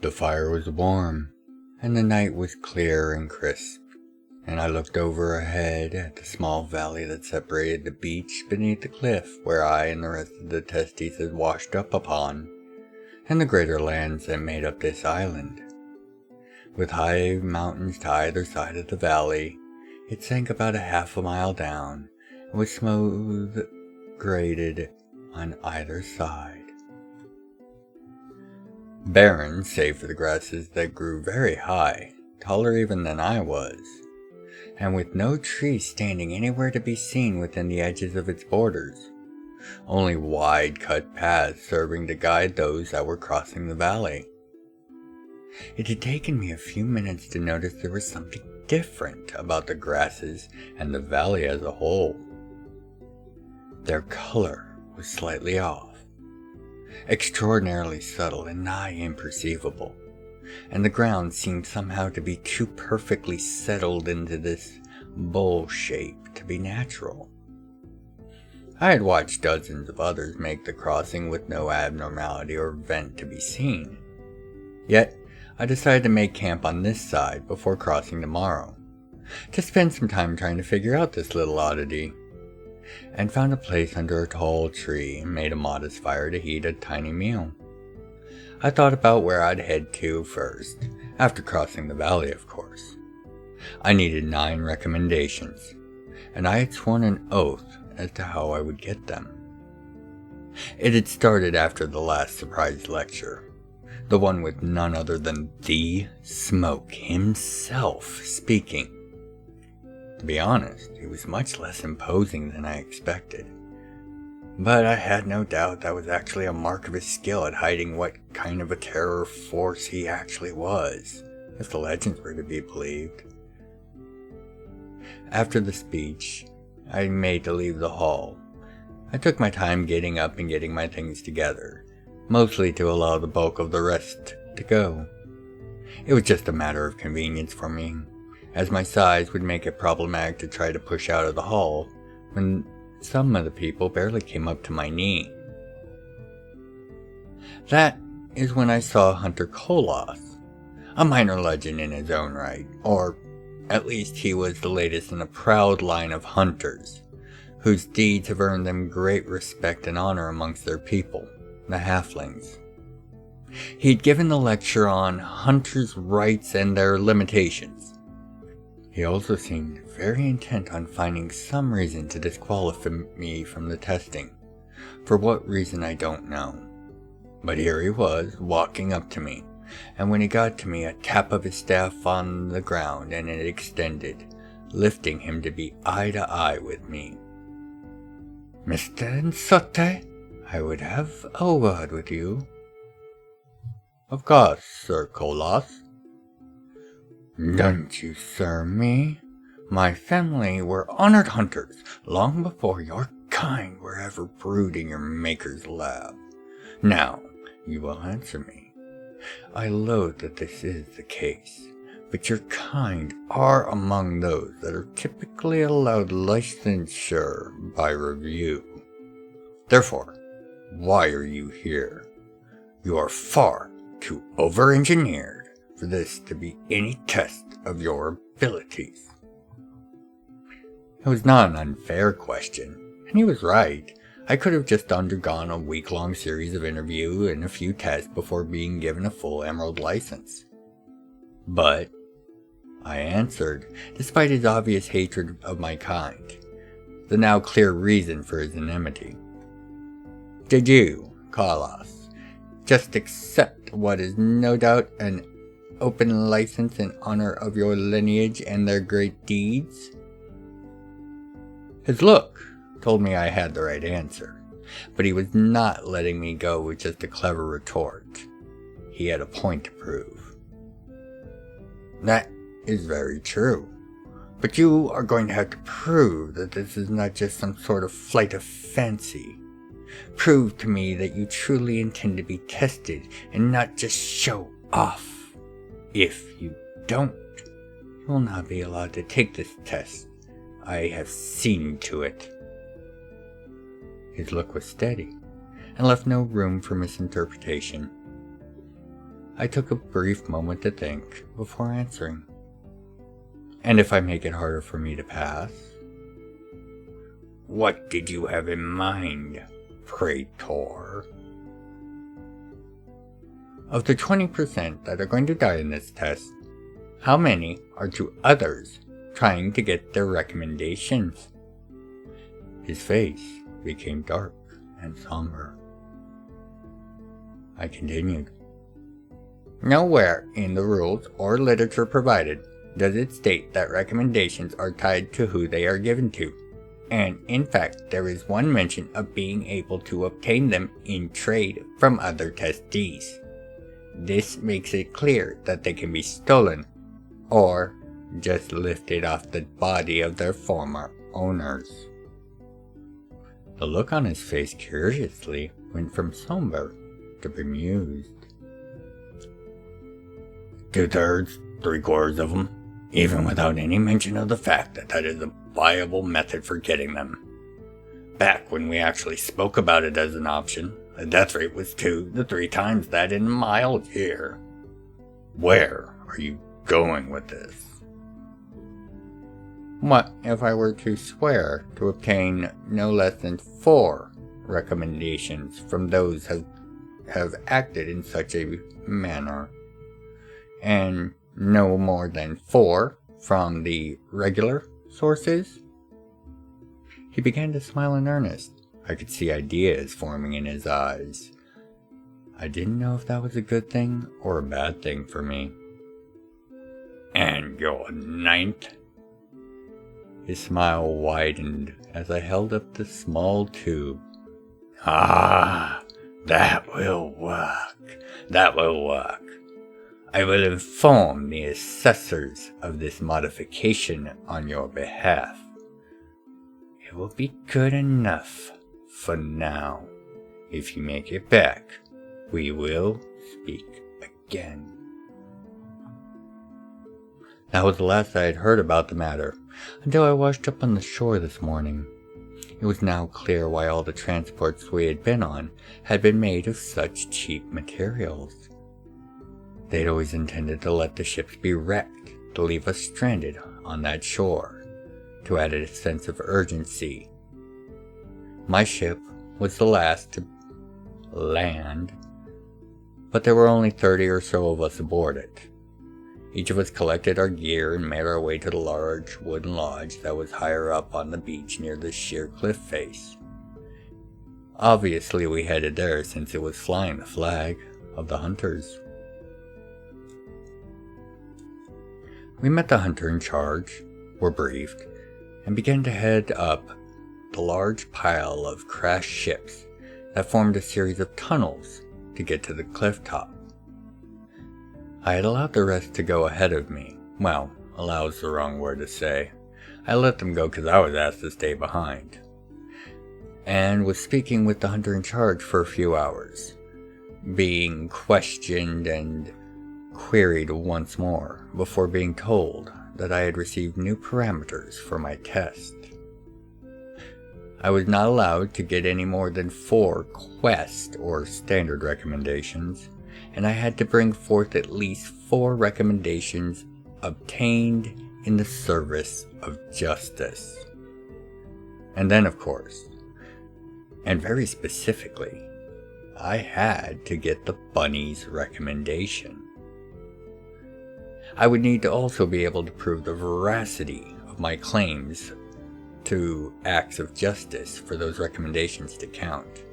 The fire was warm, and the night was clear and crisp, and I looked over ahead at the small valley that separated the beach beneath the cliff where I and the rest of the testes had washed up upon, and the greater lands that made up this island. With high mountains to either side of the valley, it sank about a half a mile down, and was smooth graded on either side. Barren, save for the grasses that grew very high, taller even than I was, and with no trees standing anywhere to be seen within the edges of its borders, only wide-cut paths serving to guide those that were crossing the valley. It had taken me a few minutes to notice there was something different about the grasses and the valley as a whole. Their color was slightly off, extraordinarily subtle and nigh imperceivable, and the ground seemed somehow to be too perfectly settled into this bowl shape to be natural. I had watched dozens of others make the crossing with no abnormality or vent to be seen. Yet, I decided to make camp on this side before crossing tomorrow, to spend some time trying to figure out this little oddity, and found a place under a tall tree and made a modest fire to heat a tiny meal. I thought about where I'd head to first, after crossing the valley, of course. I needed 9 recommendations, and I had sworn an oath as to how I would get them. It had started after the last surprise lecture, the one with none other than the Smoke himself speaking. To be honest, he was much less imposing than I expected, but I had no doubt that was actually a mark of his skill at hiding what kind of a terror force he actually was, if the legends were to be believed. After the speech, I made to leave the hall. I took my time getting up and getting my things together, mostly to allow the bulk of the rest to go. It was just a matter of convenience for me, as my size would make it problematic to try to push out of the hall when some of the people barely came up to my knee. That is when I saw Hunter Koloth, a minor legend in his own right, or at least he was the latest in a proud line of hunters, whose deeds have earned them great respect and honor amongst their people, the halflings. He had given the lecture on hunters' rights and their limitations. He also seemed very intent on finding some reason to disqualify me from the testing. For what reason I don't know. But here he was, walking up to me, and when he got to me, a tap of his staff on the ground and it extended, lifting him to be eye to eye with me. "Mr. Nsote, I would have a word with you." "Of course, Sir Koloth." "Don't you, sir, me? My family were honored hunters long before your kind were ever brewed in your maker's lab. Now, you will answer me. I loathe that this is the case, but your kind are among those that are typically allowed licensure by review. Therefore, why are you here? You are far too over-engineered for this to be any test of your abilities." It was not an unfair question, and he was right. I could have just undergone a week-long series of interviews and a few tests before being given a full Emerald license. But I answered, despite his obvious hatred of my kind, the now clear reason for his enmity. "Did you, Koloth, just accept what is no doubt an open license in honor of your lineage and their great deeds?" His look told me I had the right answer, but he was not letting me go with just a clever retort. He had a point to prove. "That is very true, but you are going to have to prove that this is not just some sort of flight of fancy. Prove to me that you truly intend to be tested and not just show off. If you don't, you will not be allowed to take this test. I have seen to it." His look was steady, and left no room for misinterpretation. I took a brief moment to think before answering. And if I make it harder for me to pass? What did you have in mind, Preator? Of the 20% that are going to die in this test, how many are to others trying to get their recommendations? His face became dark and somber. I continued. Nowhere in the rules or literature provided does it state that recommendations are tied to who they are given to, and in fact there is one mention of being able to obtain them in trade from other testees. This makes it clear that they can be stolen, or just lifted off the body of their former owners. The look on his face curiously went from somber to bemused. 2/3, 3/4 of them, even without any mention of the fact that that is a viable method for getting them. Back when we actually spoke about it as an option, the death rate was 2 to 3 times that in a mild year. Where are you going with this? What if I were to swear to obtain no less than 4 recommendations from those who have acted in such a manner, and no more than 4 from the regular sources? He began to smile in earnest. I could see ideas forming in his eyes. I didn't know if that was a good thing or a bad thing for me. And your 9th? His smile widened as I held up the small tube. Ah, that will work. That will work. I will inform the assessors of this modification on your behalf. It will be good enough for now. If you make it back, we will speak again. That was the last I had heard about the matter, until I washed up on the shore this morning. It was now clear why all the transports we had been on had been made of such cheap materials. They'd always intended to let the ships be wrecked, to leave us stranded on that shore, to add a sense of urgency. My ship was the last to land, but there were only 30 or so of us aboard it. Each of us collected our gear and made our way to the large wooden lodge that was higher up on the beach near the sheer cliff face. Obviously we headed there since it was flying the flag of the hunters. We met the hunter in charge, were briefed, and began to head up the large pile of crashed ships that formed a series of tunnels to get to the cliff top. I had allowed the rest to go ahead of me. Well, allow is the wrong word to say. I let them go because I was asked to stay behind. And was speaking with the hunter in charge for a few hours, being questioned and queried once more before being told that I had received new parameters for my test. I was not allowed to get any more than 4 quest or standard recommendations, and I had to bring forth at least 4 recommendations obtained in the service of justice. And then, of course, and very specifically, I had to get the bunny's recommendation. I would need to also be able to prove the veracity of my claims to acts of justice for those recommendations to count.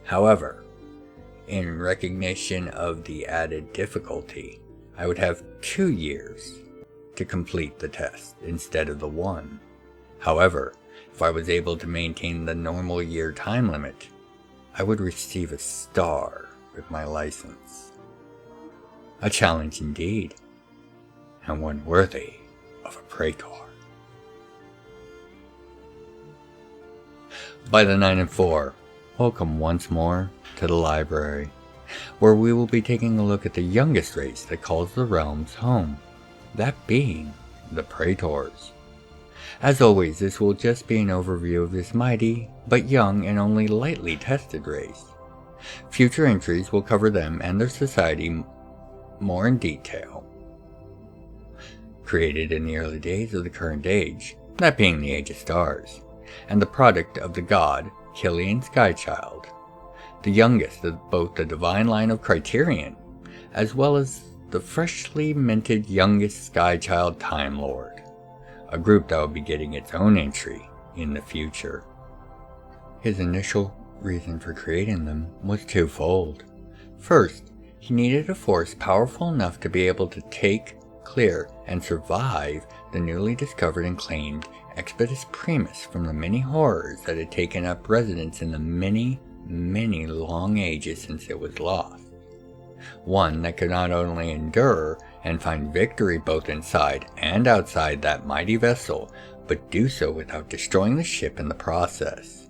However, in recognition of the added difficulty, I would have 2 years to complete the test instead of the 1. However, if I was able to maintain the normal year time limit, I would receive a star with my license. A challenge indeed, and one worthy of a Preator. By the 9 and 4, welcome once more to the library, where we will be taking a look at the youngest race that calls the realms home, that being the Preators. As always, this will just be an overview of this mighty, but young and only lightly tested race. Future entries will cover them and their society more in detail. Created in the early days of the current age, that being the Age of Stars, and the product of the god Killian Skychild, the youngest of both the divine line of Criterion, as well as the freshly minted youngest Skychild Time Lord, a group that will be getting its own entry in the future. His initial reason for creating them was twofold. First, he needed a force powerful enough to be able to take, clear, and survive the newly discovered and claimed Expeditus Primus from the many horrors that had taken up residence in the many long ages since it was lost. One that could not only endure and find victory both inside and outside that mighty vessel, but do so without destroying the ship in the process.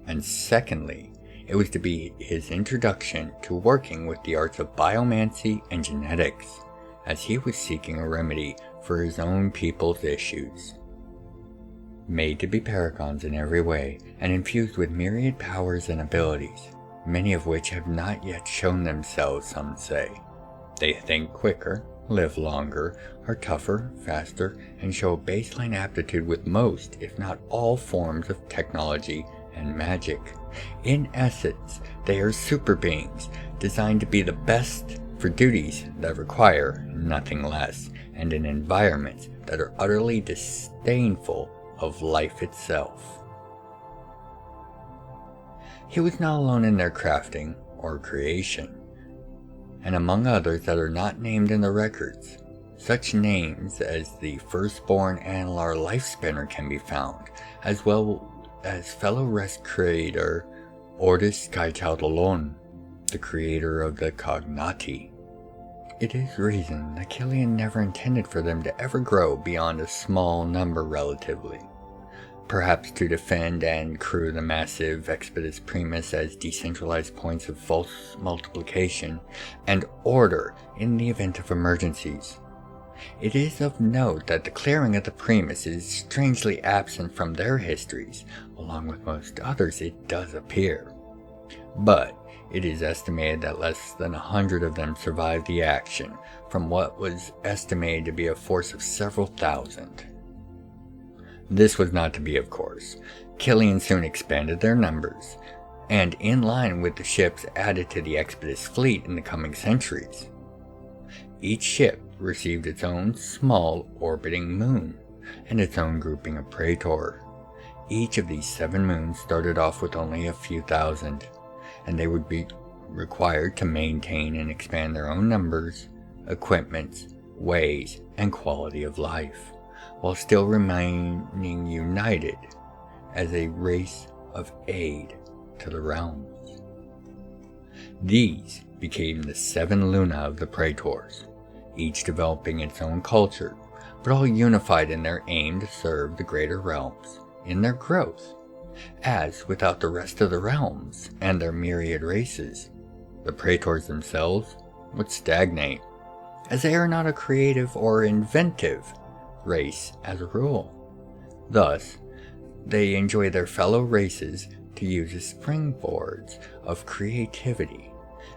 And secondly, it was to be his introduction to working with the arts of biomancy and genetics, as he was seeking a remedy for his own people's issues. Made to be paragons in every way, and infused with myriad powers and abilities, many of which have not yet shown themselves, some say. They think quicker, live longer, are tougher, faster, and show a baseline aptitude with most, if not all, forms of technology and magic. In essence, they are super beings, designed to be the best for duties that require nothing less, and in environments that are utterly disdainful of life itself. He was not alone in their crafting or creation, and among others that are not named in the records, such names as the firstborn Analar Lifespinner can be found, as well as fellow rest creator Ordis Skychild Alone, the creator of the Cognati. It is reason that Killian never intended for them to ever grow beyond a small number relatively, perhaps to defend and crew the massive Expeditus Primus as decentralized points of false multiplication and order in the event of emergencies. It is of note that the clearing of the Primus is strangely absent from their histories. Along with most others, it does appear. But it is estimated that less than 100 of them survived the action, from what was estimated to be a force of several thousand. This was not to be, of course. Killian soon expanded their numbers, and in line with the ships added to the Expeditus fleet in the coming centuries. Each ship received its own small orbiting moon, and its own grouping of Praetor. Each of these 7 moons started off with only a few thousand, and they would be required to maintain and expand their own numbers, equipments, ways, and quality of life, while still remaining united as a race of aid to the realms. These became the 7 Luna of the Praetors, each developing its own culture, but all unified in their aim to serve the greater realms in their growth, as without the rest of the realms and their myriad races, the Praetors themselves would stagnate, as they are not a creative or inventive race as a rule. Thus, they enjoy their fellow races to use as springboards of creativity,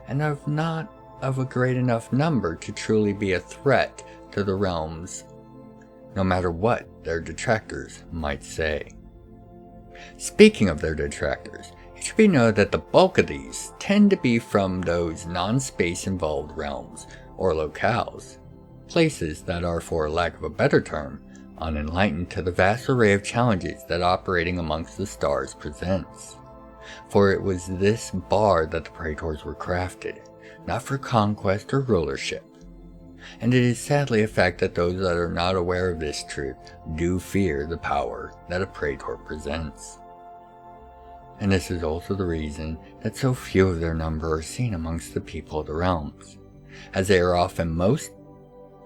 and are not of a great enough number to truly be a threat to the realms, no matter what their detractors might say. Speaking of their detractors, it should be noted that the bulk of these tend to be from those non-space involved realms or locales, places that are, for lack of a better term, unenlightened to the vast array of challenges that operating amongst the stars presents. For it was this bar that the Praetors were crafted, not for conquest or rulership. And it is sadly a fact that those that are not aware of this truth do fear the power that a Praetor presents. And this is also the reason that so few of their number are seen amongst the people of the realms, as they are often most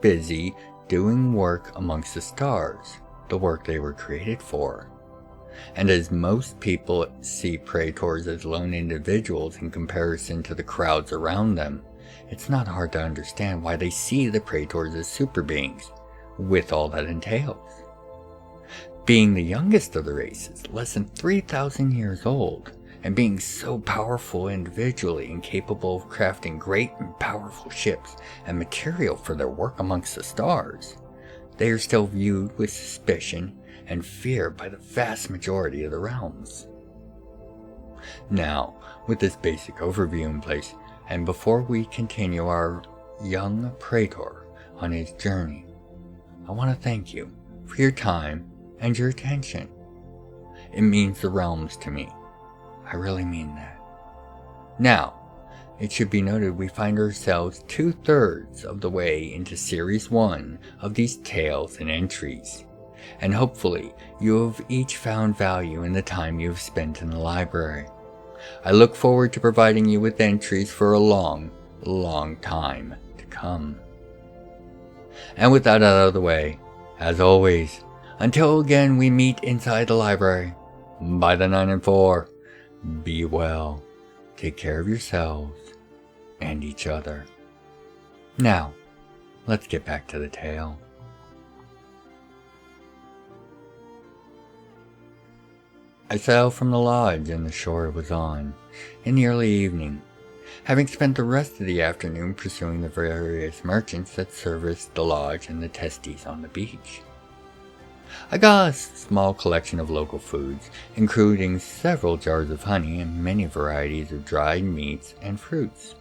busy doing work amongst the stars, the work they were created for. And as most people see Praetors as lone individuals in comparison to the crowds around them, it's not hard to understand why they see the Praetors as super beings, with all that entails. Being the youngest of the races, less than 3,000 years old, and being so powerful individually and capable of crafting great and powerful ships and material for their work amongst the stars, they are still viewed with suspicion and fear by the vast majority of the realms. Now, with this basic overview in place, and before we continue our young Preator on his journey, I want to thank you for your time and your attention. It means the realms to me. I really mean that. Now, it should be noted we find ourselves 2/3 of the way into Series 1 of these tales and entries, and hopefully you have each found value in the time you have spent in the library. I look forward to providing you with entries for a long, long time to come. And with that out of the way, as always, until again we meet inside the library, by the 9 and 4, be well, take care of yourselves and each other. Now, let's get back to the tale. I sailed from the lodge and the shore was on, in the early evening, having spent the rest of the afternoon pursuing the various merchants that serviced the lodge and the testies on the beach. I got a small collection of local foods, including several jars of honey and many varieties of dried meats and fruits.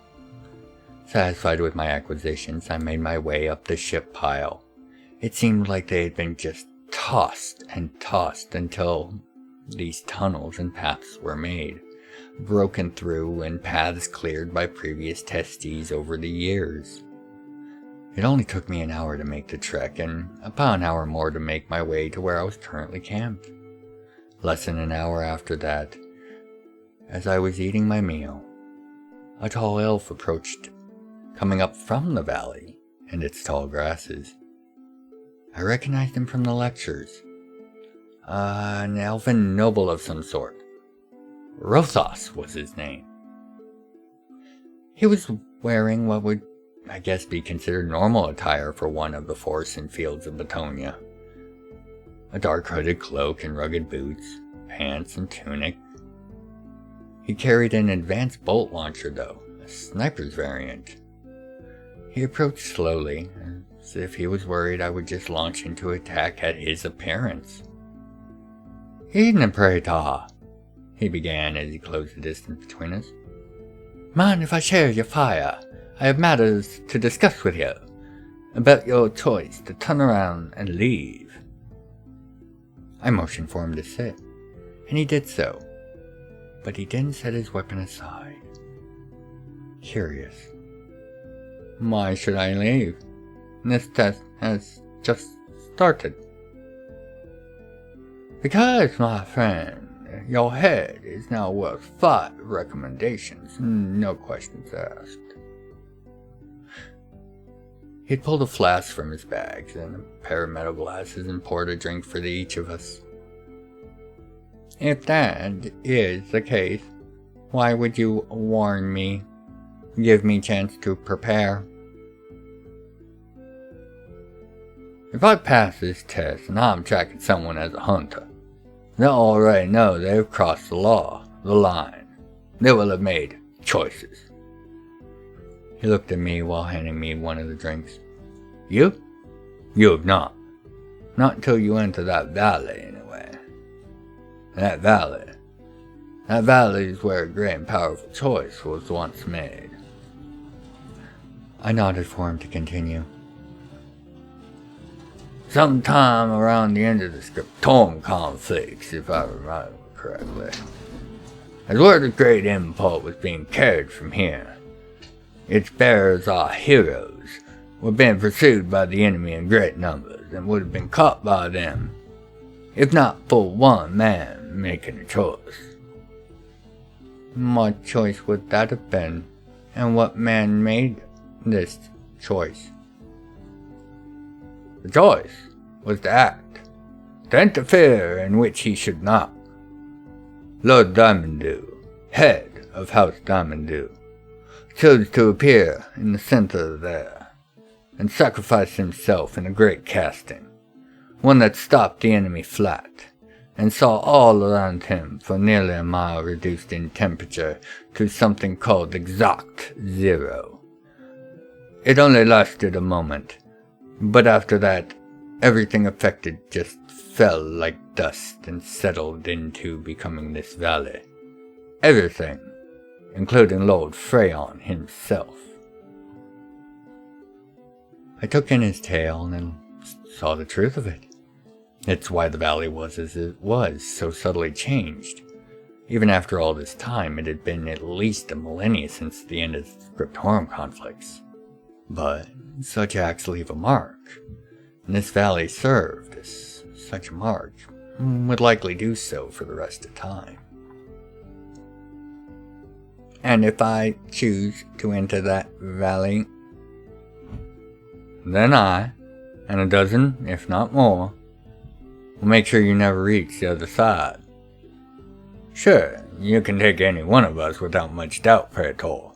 Satisfied with my acquisitions, I made my way up the ship pile. It seemed like they had been just tossed and tossed until these tunnels and paths were made, broken through and paths cleared by previous testies over the years. It only took me an hour to make the trek, and about an hour more to make my way to where I was currently camped. Less than an hour after that, as I was eating my meal, a tall elf approached, coming up from the valley and its tall grasses. I recognized him from the lectures. An elven noble of some sort. Rothos was his name. He was wearing what would, I guess, be considered normal attire for one of the forests and fields of Batonia. A dark hooded cloak and rugged boots, pants and tunic. He carried an advanced bolt launcher though, a sniper's variant. He approached slowly, as if he was worried I would just launch into attack at his appearance. "Evening, Preator," he began as he closed the distance between us. "Mind if I share your fire? I have matters to discuss with you about your choice to turn around and leave." I motioned for him to sit, and he did so, but he didn't set his weapon aside. Curious. "Why should I leave? This test has just started." "Because, my friend, your head is now worth 5 recommendations, no questions asked." He had pulled a flask from his bags and a pair of metal glasses and poured a drink for each of us. "If that is the case, why would you warn me? Give me a chance to prepare." "If I pass this test and I'm tracking someone as a hunter, they'll already know they've crossed the law, the line. They will have made choices." He looked at me while handing me one of the drinks. "You? You have not. Not until you enter that valley, anyway. That valley is where a great and powerful choice was once made." I nodded for him to continue. "Sometime around the end of the Scriptorum conflicts, if I remember correctly, as word of great import was being carried from here. Its bearers, our heroes, were being pursued by the enemy in great numbers, and would have been caught by them, if not for one man making a choice." "What choice would that have been, and what man made this choice?" "The choice was to act, to interfere in which he should not. Lord Diamonddew, head of House Diamonddew, chose to appear in the center there, and sacrifice himself in a great casting, one that stopped the enemy flat, and saw all around him for nearly a mile reduced in temperature to something called exact zero. It only lasted a moment, but after that, everything affected just fell like dust and settled into becoming this valley. Everything, including Lord Freyon himself. I took in his tale and saw the truth of it. It's why the valley was as it was, so subtly changed. Even after all this time, it had been at least a millennia since the end of the Scriptorum conflicts. But such acts leave a mark, and this valley served as such a mark, would likely do so for the rest of time. And if I choose to enter that valley, then I, and a dozen, if not more, will make sure you never reach the other side. Sure, you can take any one of us without much doubt, Preator.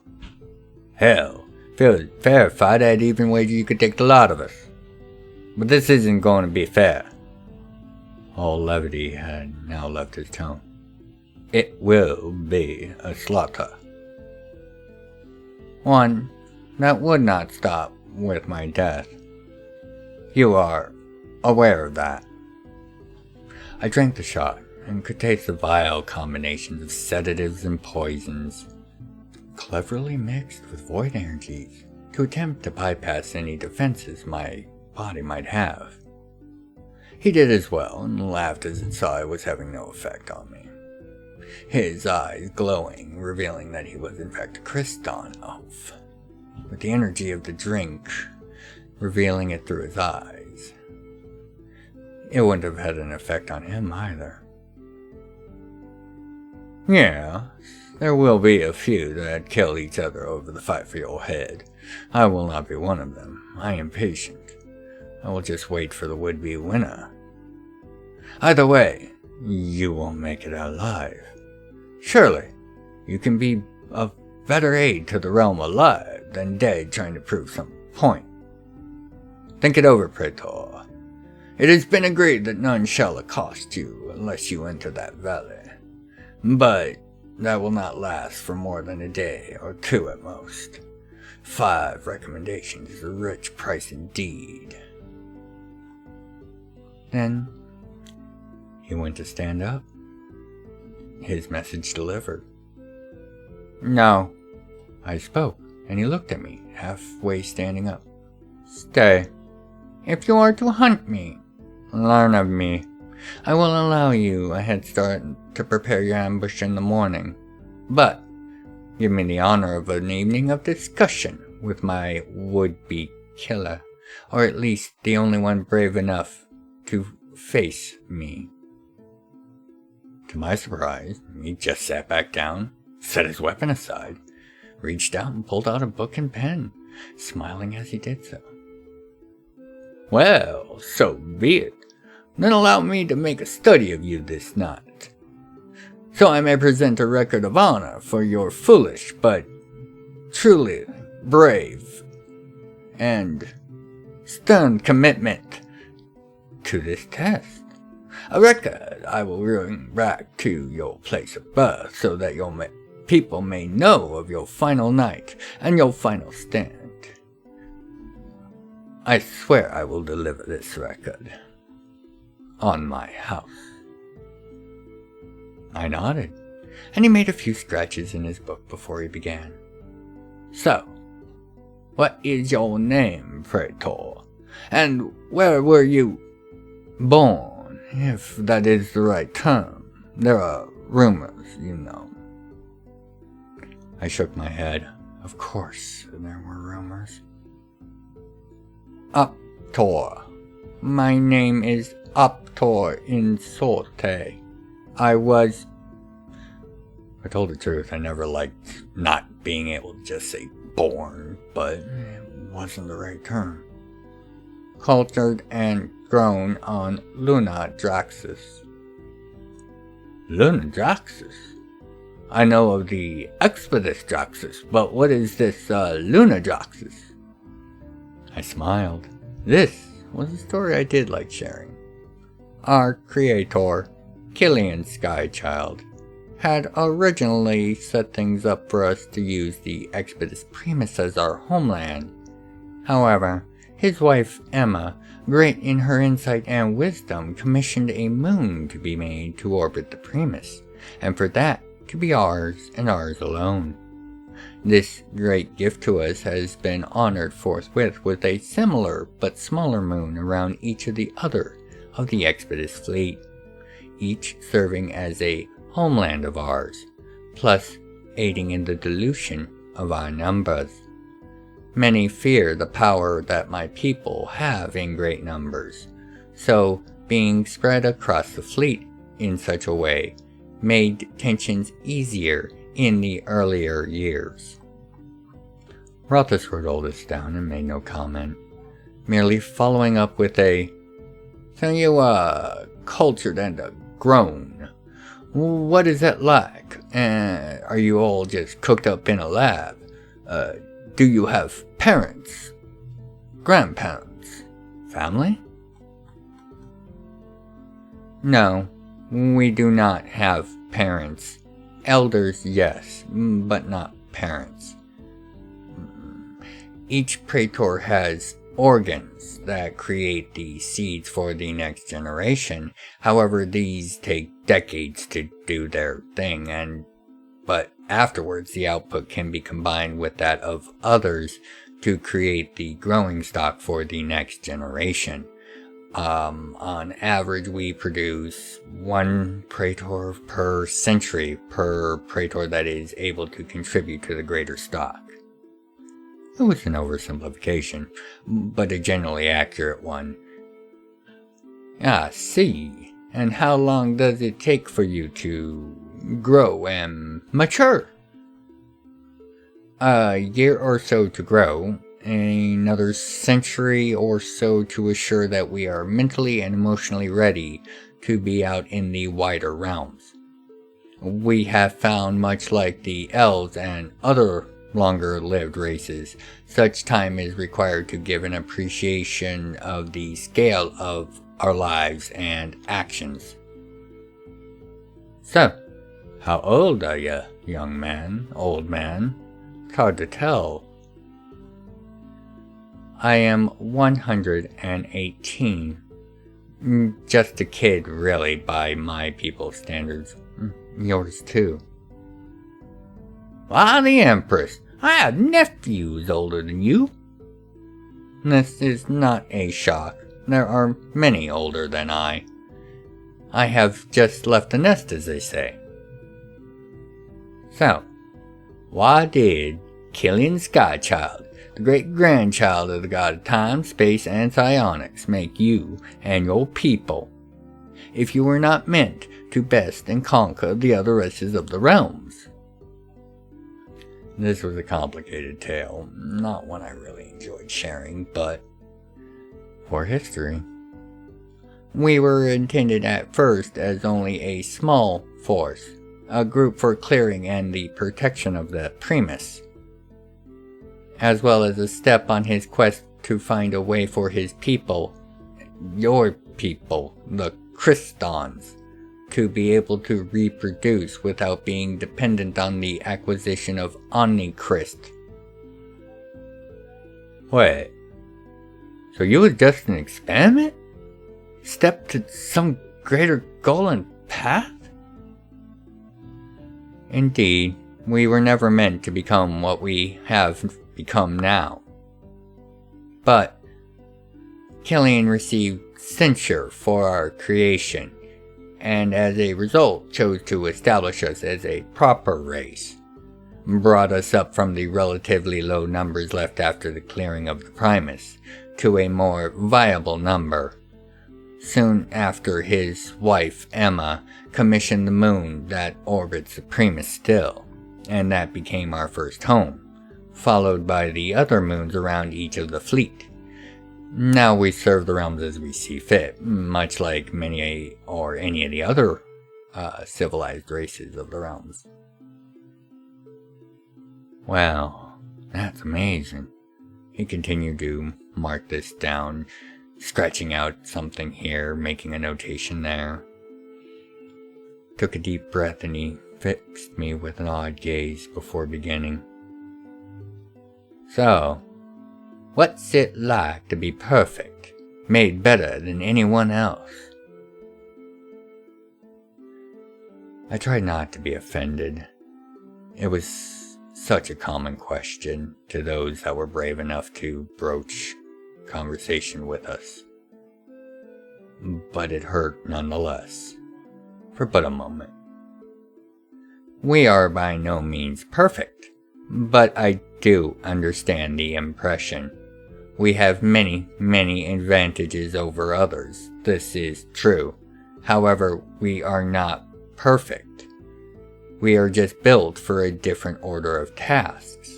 Hell, if it was a fair fight, I'd even wager you could take the lot of us. But this isn't going to be fair. All levity had now left his tone. It will be a slaughter. One that would not stop with my death. You are aware of that. I drank the shot and could taste the vile combinations of sedatives and poisons, cleverly mixed with void energies to attempt to bypass any defenses my body might have. He did as well and laughed as it saw it was having no effect on me, his eyes glowing, revealing that he was in fact a Christon elf, with the energy of the drink revealing it through his eyes. It wouldn't have had an effect on him either. Yeah, there will be a few that kill each other over the fight for your head. I will not be one of them. I am patient. I will just wait for the would-be winner. Either way, you won't make it out alive. Surely, you can be of better aid to the realm alive than dead trying to prove some point. Think it over, Preator. It has been agreed that none shall accost you unless you enter that valley. But that will not last for more than a day or two at most. 5 recommendations is a rich price indeed. Then he went to stand up. His message delivered. No, I spoke, and he looked at me, halfway standing up. Stay. If you are to hunt me, learn of me. I will allow you a head start to prepare your ambush in the morning, but give me the honor of an evening of discussion with my would-be killer, or at least the only one brave enough to face me. To my surprise, he just sat back down, set his weapon aside, reached out and pulled out a book and pen, smiling as he did so. Well, so be it. Then allow me to make a study of you this night, so I may present a record of honor for your foolish but truly brave and stern commitment to this test. A record I will bring back to your place of birth so that your people may know of your final night and your final stand. I swear I will deliver this record on my house. I nodded, and he made a few scratches in his book before he began. So, what is your name, Preator? And where were you born, if that is the right term? There are rumors, you know. I shook my head. Of course, there were rumors. Uptor. My name is Uptor in Sorte. I told the truth, I never liked not being able to just say born, but it wasn't the right term. Cultured and grown on Luna Draxus. Luna Draxus? I know of the Expedus Draxus, but what is this Luna Draxus? I smiled. This was a story I did like sharing. Our creator, Killian Skychild had originally set things up for us to use the Expeditus Primus as our homeland. However, his wife Emma, great in her insight and wisdom, commissioned a moon to be made to orbit the Primus, and for that to be ours and ours alone. This great gift to us has been honored forthwith with a similar but smaller moon around each of the other of the Expeditus fleet, each serving as a homeland of ours, plus aiding in the dilution of our numbers. Many fear the power that my people have in great numbers, so being spread across the fleet in such a way made tensions easier in the earlier years. Rothus wrote all this down and made no comment, merely following up with a, "So you, cultured and grown. What is that like? Are you all just cooked up in a lab? Do you have parents? Grandparents? Family?" "No, we do not have parents. Elders, yes, but not parents. Each Praetor has organs that create the seeds for the next generation. However, these take decades to do their thing, but afterwards the output can be combined with that of others to create the growing stock for the next generation. On average, we produce 1 Praetor per century per Praetor that is able to contribute to the greater stock." It was an oversimplification, but a generally accurate one. "I see. And how long does it take for you to grow and mature?" "A year or so to grow, another century or so to assure that we are mentally and emotionally ready to be out in the wider realms. We have found, much like the elves and other longer-lived races, such time is required to give an appreciation of the scale of our lives and actions." "So, how old are you, young man, old man? It's hard to tell." "I am 118. Just a kid, really, by my people's standards. Yours too." "Why, the Empress! I have nephews older than you." "This is not a shock. There are many older than I. I have just left the nest, as they say." "So, why did Killian Skychild, the great-grandchild of the god of time, space, and psionics, make you and your people, if you were not meant to best and conquer the other races of the realms?" This was a complicated tale, not one I really enjoyed sharing, but for history. "We were intended at first as only a small force, a group for clearing and the protection of the Primus, as well as a step on his quest to find a way for his people, your people, the Christons, to be able to reproduce without being dependent on the acquisition of Omnichrist." "Wait, so you was just an experiment? Step to some greater goal and path?" "Indeed, we were never meant to become what we have become now. But Killian received censure for our creation, and as a result chose to establish us as a proper race, brought us up from the relatively low numbers left after the clearing of the Primus to a more viable number. Soon after, his wife Emma commissioned the moon that orbits the Primus still, and that became our first home, followed by the other moons around each of the fleet. Now we serve the realms as we see fit, much like many or any of the other civilized races of the realms." "Well, that's amazing." He continued to mark this down, scratching out something here, making a notation there. took a deep breath and he fixed me with an odd gaze before beginning. So, what's it like to be perfect, made better than anyone else? I tried not to be offended. It was such a common question to those that were brave enough to broach conversation with us. But it hurt nonetheless, for but a moment. We are by no means perfect, but I do understand the impression. We have many, many advantages over others. This is true. However, we are not perfect. We are just built for a different order of tasks.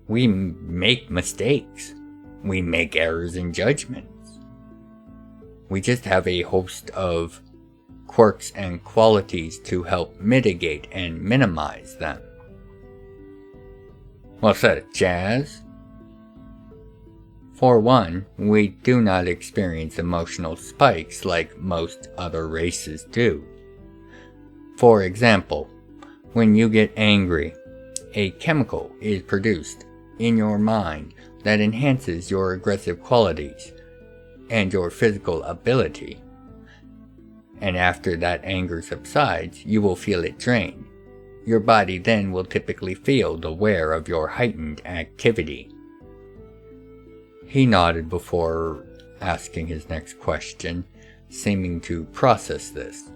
We make mistakes. We make errors in judgments. We just have a host of quirks and qualities to help mitigate and minimize them. What's that, jazz? For one, we do not experience emotional spikes like most other races do. For example, when you get angry, a chemical is produced in your mind that enhances your aggressive qualities and your physical ability. And after that anger subsides, you will feel it drain. Your body then will typically feel the wear of your heightened activity. He nodded before asking his next question, seeming to process this.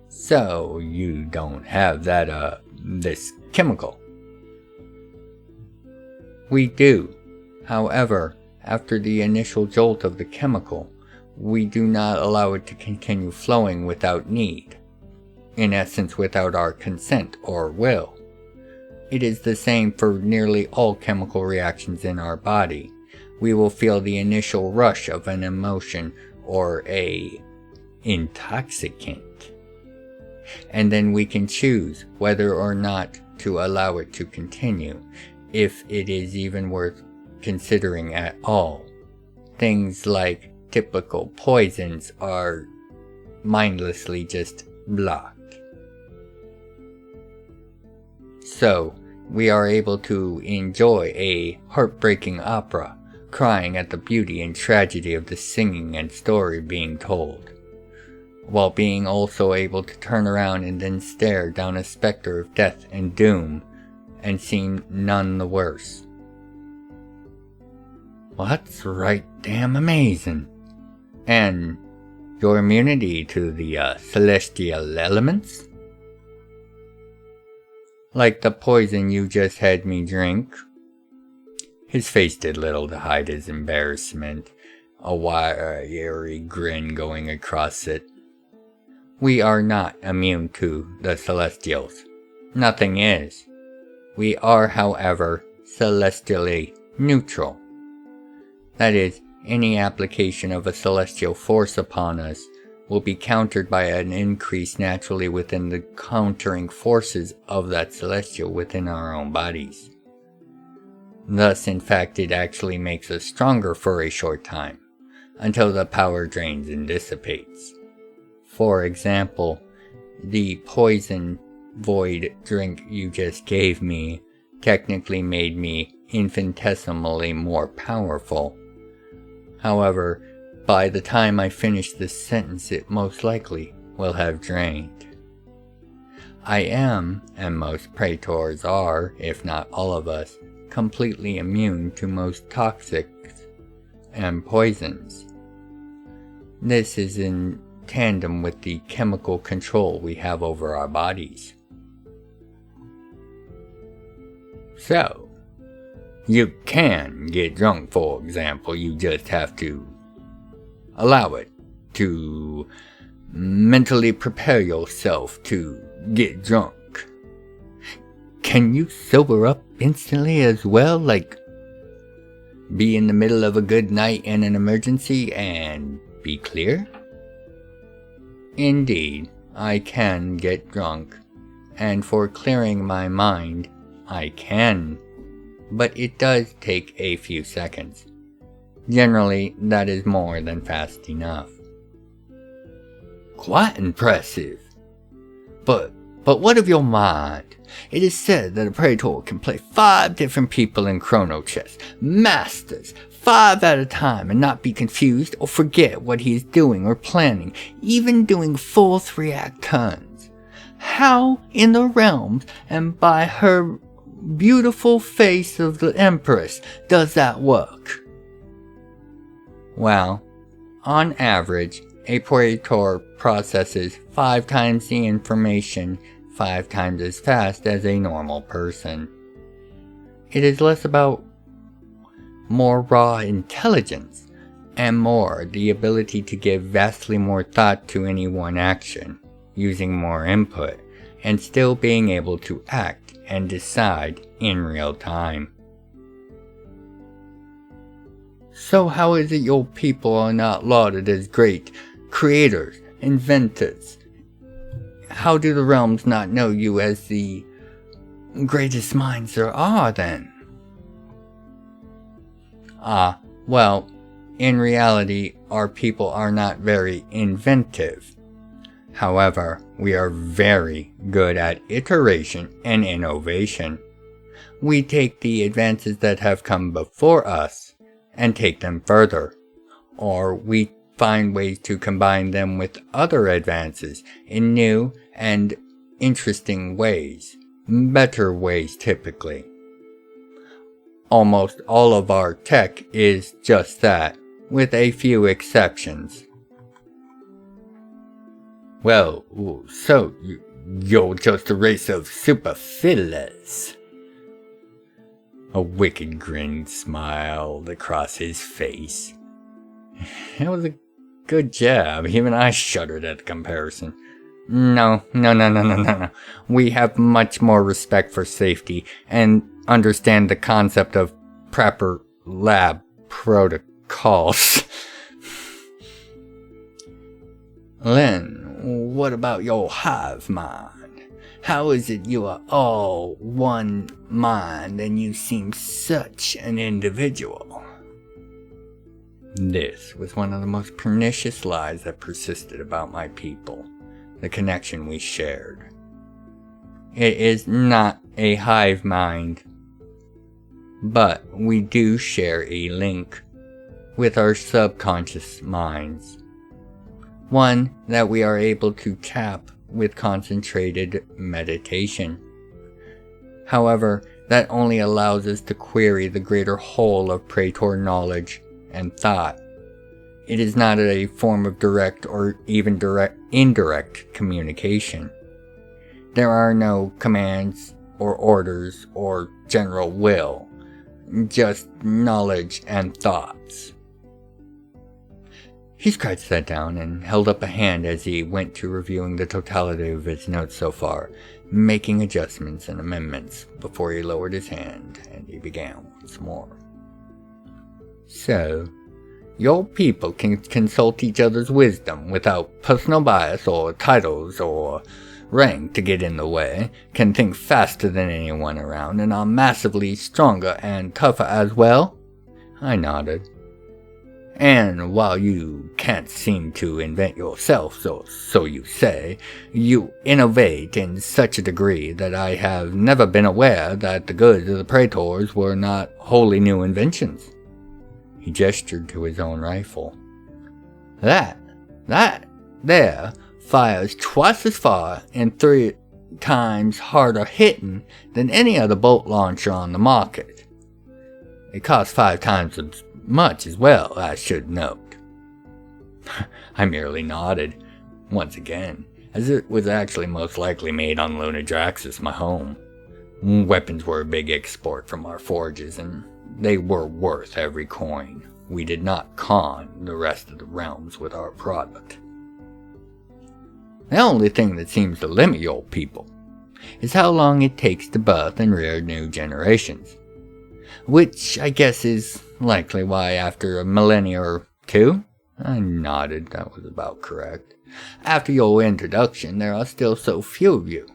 So, you don't have this chemical? We do. However, after the initial jolt of the chemical, we do not allow it to continue flowing without need. In essence, without our consent or will. It is the same for nearly all chemical reactions in our body. We will feel the initial rush of an emotion or a intoxicant. And then we can choose whether or not to allow it to continue, if it is even worth considering at all. Things like typical poisons are mindlessly just blocked. So, we are able to enjoy a heartbreaking opera, crying at the beauty and tragedy of the singing and story being told, while being also able to turn around and then stare down a specter of death and doom, and seem none the worse. Well, that's right damn amazing. And your immunity to the celestial elements? Like the poison you just had me drink? His face did little to hide his embarrassment, a wiry grin going across it. We are not immune to the Celestials. Nothing is. We are, however, celestially neutral. That is, any application of a celestial force upon us will be countered by an increase naturally within the countering forces of that celestial within our own bodies. Thus, in fact, it actually makes us stronger for a short time, until the power drains and dissipates. For example, the poison void drink you just gave me technically made me infinitesimally more powerful. However, by the time I finish this sentence, it most likely will have drained. I am, and most Preators are, if not all of us, completely immune to most toxics and poisons. This is in tandem with the chemical control we have over our bodies. So, you can get drunk, for example. You just have to allow it, to mentally prepare yourself to get drunk. Can you sober up instantly as well? Like, be in the middle of a good night and an emergency and be clear? Indeed, I can get drunk, and for clearing my mind, I can. But it does take a few seconds. Generally, that is more than fast enough. Quite impressive. But what of your mind? It is said that a Preator can play 5 different people in chrono chess, masters, 5 at a time, and not be confused or forget what he is doing or planning, even doing full 3-act turns. How in the realms and by her beautiful face of the Empress does that work? Well, on average, a Preator processes 5 times the information 5 times as fast as a normal person. It is less about more raw intelligence and more the ability to give vastly more thought to any one action, using more input, and still being able to act and decide in real time. So how is it your people are not lauded as great creators, inventors? How do the realms not know you as the greatest minds there are, then? Well, in reality, our people are not very inventive. However, we are very good at iteration and innovation. We take the advances that have come before us and take them further, or we find ways to combine them with other advances in new and interesting ways, better ways typically. Almost all of our tech is just that, with a few exceptions. Well, so you're just a race of superfillers. A wicked grin smiled across his face. It was a good job. Even I shuddered at the comparison. No. We have much more respect for safety and understand the concept of proper lab protocols. Len, what about your hive mind? How is it you are all one mind and you seem such an individual? This was one of the most pernicious lies that persisted about my people, the connection we shared. It is not a hive mind, but we do share a link with our subconscious minds, one that we are able to tap with concentrated meditation. However, that only allows us to query the greater whole of Preator knowledge and thought. It is not a form of direct or even indirect communication. There are no commands or orders or general will, just knowledge and thoughts. He scratched that down and held up a hand as he went to reviewing the totality of his notes so far, making adjustments and amendments before he lowered his hand and he began once more. So, your people can consult each other's wisdom without personal bias or titles or rank to get in the way, can think faster than anyone around, and are massively stronger and tougher as well? I nodded. And while you can't seem to invent yourself, so you say, you innovate in such a degree that I have never been aware that the goods of the Preators were not wholly new inventions. He gestured to his own rifle. That there fires twice as far and 3 times harder hitting than any other bolt launcher on the market. It costs 5 times as much as well, I should note. I merely nodded, once again, as it was actually most likely made on Lunadraxis, my home. Weapons were a big export from our forges, and they were worth every coin. We did not con the rest of the realms with our product. The only thing that seems to limit your people is how long it takes to birth and rear new generations. Which I guess is likely why after a millennia or 2, I nodded, that was about correct, after your introduction there are still so few of you.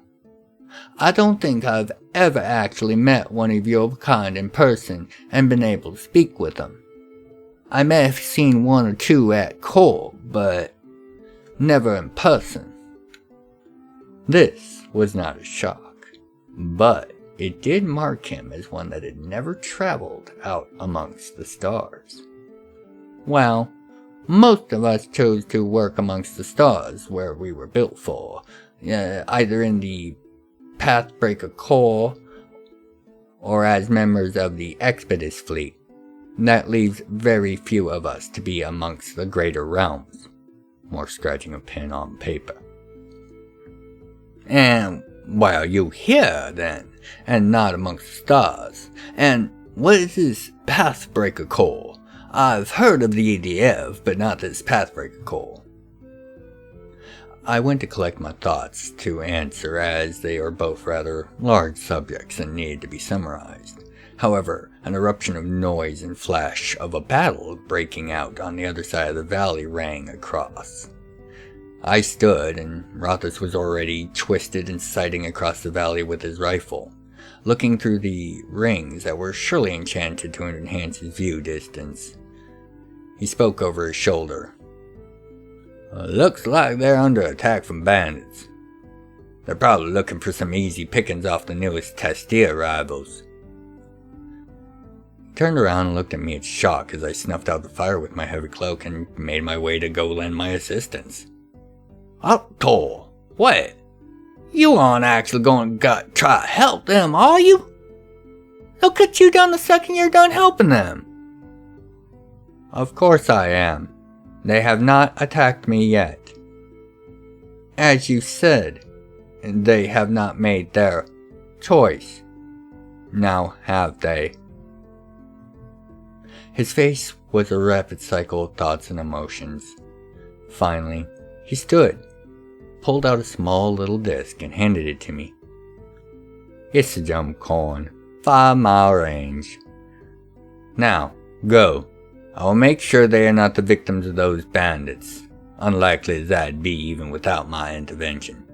I don't think I've ever actually met one of your kind in person and been able to speak with them. I may have seen 1 or 2 at court, but never in person. This was not a shock, but it did mark him as one that had never traveled out amongst the stars. Well, most of us chose to work amongst the stars where we were built for, either in the Pathbreaker Corps or as members of the Expedus Fleet. That leaves very few of us to be amongst the greater realms. More scratching a pen on paper. And why are you here, then, and not amongst the stars? And what is this Pathbreaker Corps? I've heard of the EDF, but not this Pathbreaker Corps. I went to collect my thoughts to answer, as they are both rather large subjects and needed to be summarized. However, an eruption of noise and flash of a battle breaking out on the other side of the valley rang across. I stood, and Rothus was already twisted and sighting across the valley with his rifle, looking through the rings that were surely enchanted to enhance his view distance. He spoke over his shoulder. Looks like they're under attack from bandits. They're probably looking for some easy pickings off the newest Testi arrivals. He turned around and looked at me in shock as I snuffed out the fire with my heavy cloak and made my way to go lend my assistance. Uptor, what? You aren't actually going to try to help them, are you? They'll cut you down the second you're done helping them. Of course I am. They have not attacked me yet. As you said, they have not made their choice. Now have they? His face was a rapid cycle of thoughts and emotions. Finally, he stood, pulled out a small little disc and handed it to me. It's a jump coin, 5-mile range. Now, go. I will make sure they are not the victims of those bandits, unlikely as that'd be even without my intervention.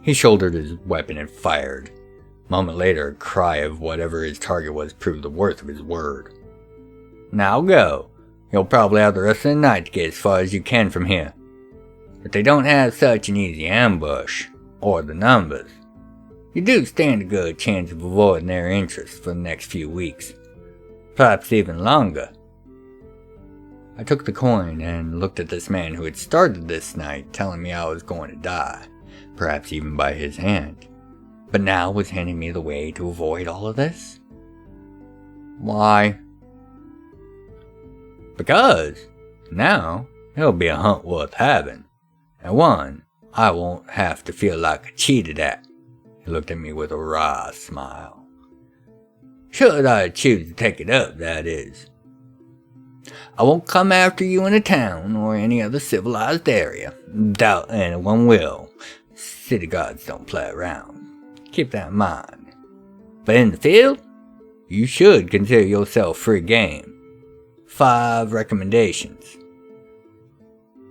He shouldered his weapon and fired. A moment later, a cry of whatever his target was proved the worth of his word. Now go. You'll probably have the rest of the night to get as far as you can from here. But they don't have such an easy ambush, or the numbers. You do stand a good chance of avoiding their interests for the next few weeks, perhaps even longer. I took the coin and looked at this man who had started this night telling me I was going to die, perhaps even by his hand, but now was handing me the way to avoid all of this? Why? Because now it'll be a hunt worth having, and one I won't have to feel like I cheated at. He looked at me with a wry smile. Should I choose to take it up, that is. I won't come after you in a town or any other civilized area. Doubt anyone will. City guards don't play around. Keep that in mind. But in the field, you should consider yourself free game. 5 recommendations.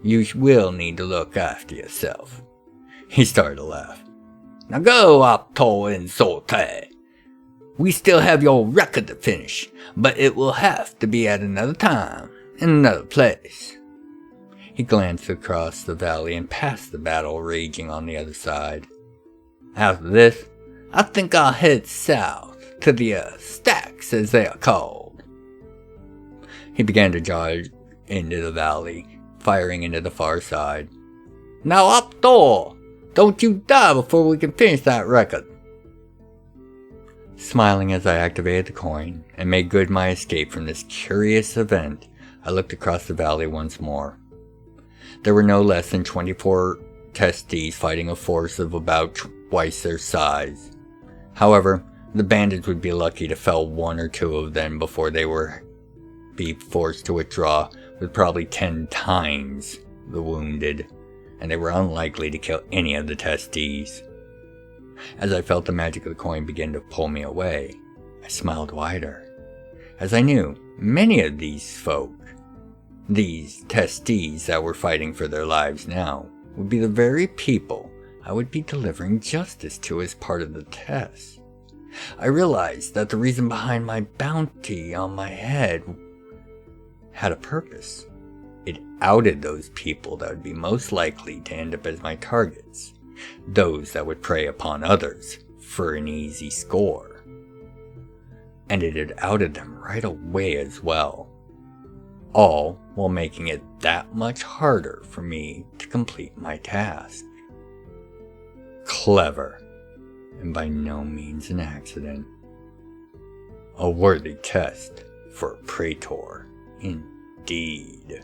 You will need to look after yourself. He started to laugh. Now go, Optor and Sorte. We still have your record to finish, but it will have to be at another time, in another place. He glanced across the valley and past the battle raging on the other side. After this, I think I'll head south, to the stacks as they are called. He began to jog into the valley, firing into the far side. Now up door! Don't you die before we can finish that record. Smiling as I activated the coin and made good my escape from this curious event, I looked across the valley once more. There were no less than 24 Testes fighting a force of about twice their size. However, the bandits would be lucky to fell 1 or 2 of them before they were be forced to withdraw with probably 10 times the wounded, and they were unlikely to kill any of the Testes. As I felt the magic of the coin begin to pull me away, I smiled wider, as I knew many of these folk, these Testes that were fighting for their lives now, would be the very people I would be delivering justice to as part of the test. I realized that the reason behind my bounty on my head had a purpose. It outed those people that would be most likely to end up as my targets, those that would prey upon others for an easy score. And it had outed them right away as well, all while making it that much harder for me to complete my task. Clever, and by no means an accident. A worthy test for a Preator, indeed.